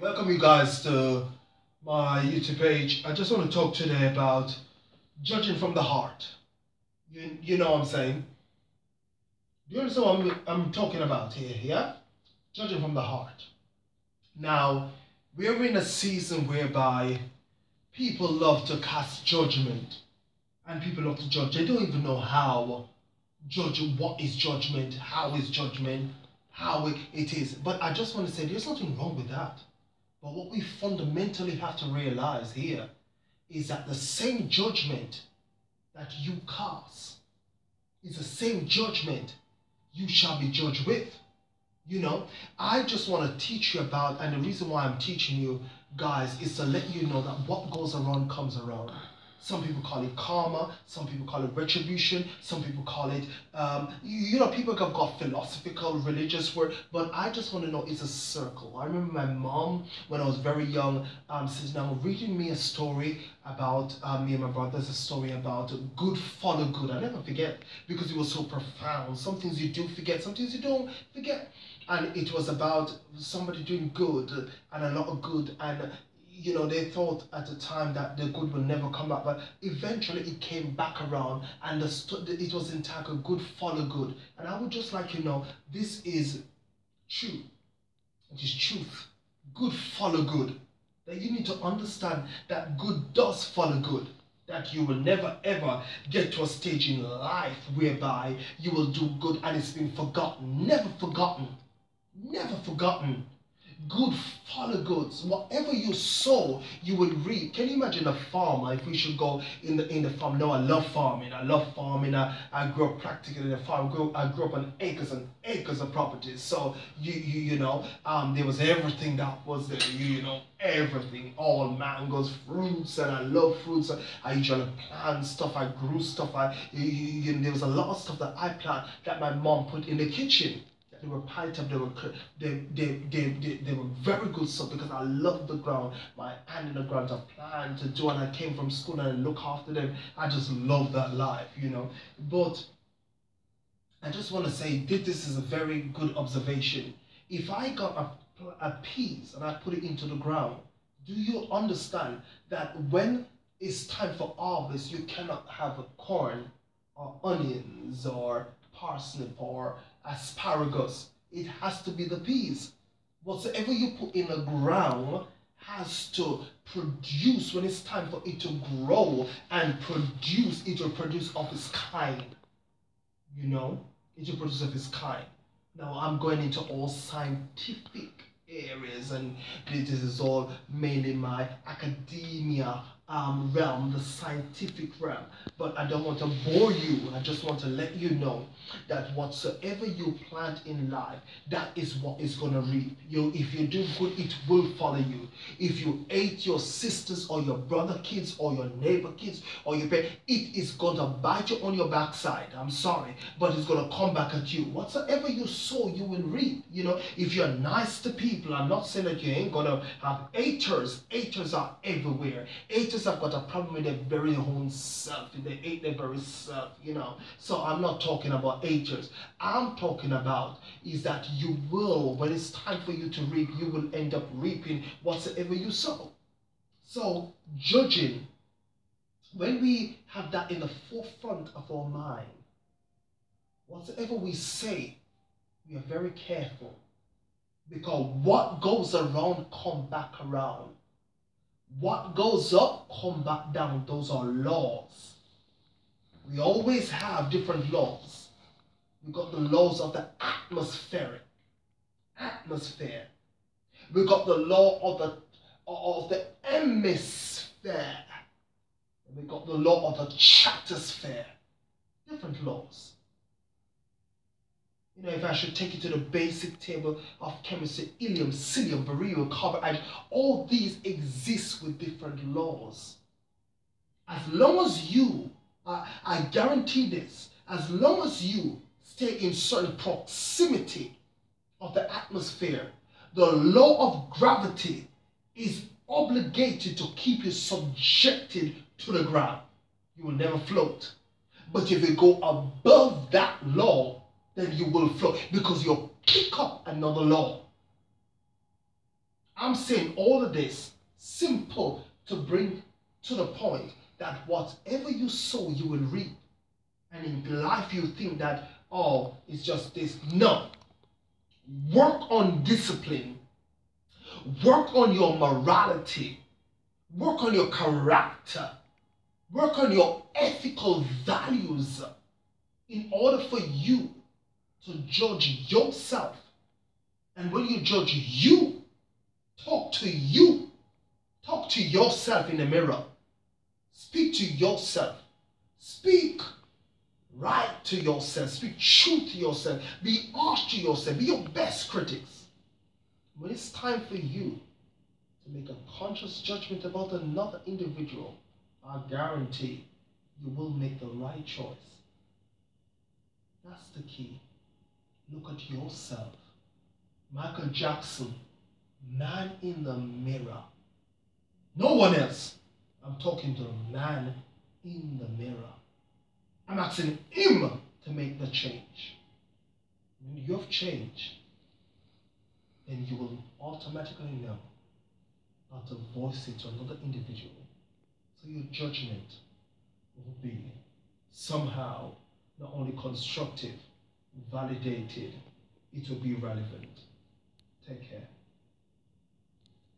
Welcome you guys to my YouTube page. I just want to talk today about judging from the heart. You know what I'm saying? Do you understand what I'm talking about here? Yeah? Judging from the heart. Now, we're in a season whereby people love to cast judgment and people love to judge. They don't even know how judge what is judgment, how is judgment, how it is. But I just want to say there's nothing wrong with that. But what we fundamentally have to realize here is that the same judgment that you cast is the same judgment you shall be judged with. I just want to teach you about, and the reason why I'm teaching you guys is to let you know that what goes around comes around. Some people call it karma, some people call it retribution, some people call it, people have got philosophical, religious word, but I just want to know it's a circle. I remember my mom, when I was very young, sitting down reading me a story about me and my brothers, a story about good follow good. I never forget because it was so profound. Some things you do forget, some things you don't forget. And it was about somebody doing good and a lot of good, and they thought at the time that the good will never come back, but eventually it came back around, and it was entitled Good Follow Good. And I would just like this is true. It is truth. Good follow good. That you need to understand that good does follow good. That you will never ever get to a stage in life whereby you will do good and it's been forgotten. Never forgotten. Never forgotten. Good follow goods. Whatever you sow, you will reap. Can you imagine a farmer? If we should go in the farm. No, I love farming. I grew up practically in a farm. I grew up on acres and acres of properties. So there was everything that was there. Everything, all mangoes, fruits, and I love fruits. I usually plant stuff. I grew stuff. There was a lot of stuff that I plant that my mom put in the kitchen. They were piled up. They were very good stuff because I love the ground. My hand in the ground to plant, to do, and I came from school and I look after them. I just love that life, But I just want to say this is a very good observation. If I got a piece and I put it into the ground, do you understand that when it's time for harvest, you cannot have corn or onions or parsnip or asparagus? It has to be the peas. Whatsoever you put in the ground has to produce. When it's time for it to grow and produce, it will produce of its kind. It will produce of its kind. Now I'm going into all scientific areas, and this is all mainly my academia realm, the scientific realm. But I don't want to bore you. I just want to let you know that whatsoever you plant in life, that is what is going to reap. If you do good, it will follow you. If you hate your sisters or your brother kids or your neighbor kids or your parents, it is going to bite you on your backside. I'm sorry, but it's going to come back at you. Whatsoever you sow, you will reap. If you're nice to people, I'm not saying that you ain't going to have haters. Haters are everywhere. Haters have got a problem with their very own self. They hate their very self, So I'm not talking about haters. I'm talking about is that you will, when it's time for you to reap, you will end up reaping whatsoever you sow. So judging, when we have that in the forefront of our mind, whatsoever we say, we are very careful. Because what goes around come back around. What goes up come back down. Those are laws. We always have different laws. We got the laws of the atmosphere. We got the law of the hemisphere. And we got the law of the stratosphere. Different laws. If I should take you to the basic table of chemistry, helium, psyllium, beryllium, carbon, hydrogen, all these exist with different laws. As long as you, I guarantee this, as long as you stay in certain proximity of the atmosphere, the law of gravity is obligated to keep you subjected to the ground. You will never float. But if you go above that law, then you will float because you'll pick up another law. I'm saying all of this simple to bring to the point that whatever you sow, you will reap. And in life, you think that, oh, it's just this. No. Work on discipline. Work on your morality. Work on your character. Work on your ethical values in order for you to judge yourself. And when you judge you, talk to you. Talk to yourself in the mirror. Speak to yourself. Speak right to yourself. Speak truth to yourself. Be harsh to yourself. Be your best critics. When it's time for you to make a conscious judgment about another individual, I guarantee you will make the right choice. That's the key. Look at yourself. Michael Jackson, man in the mirror. No one else. I'm talking to the man in the mirror. I'm asking him to make the change. When you have changed, then you will automatically know how to voice it to another individual. So your judgment will be somehow not only constructive, validated, it will be relevant. Take care.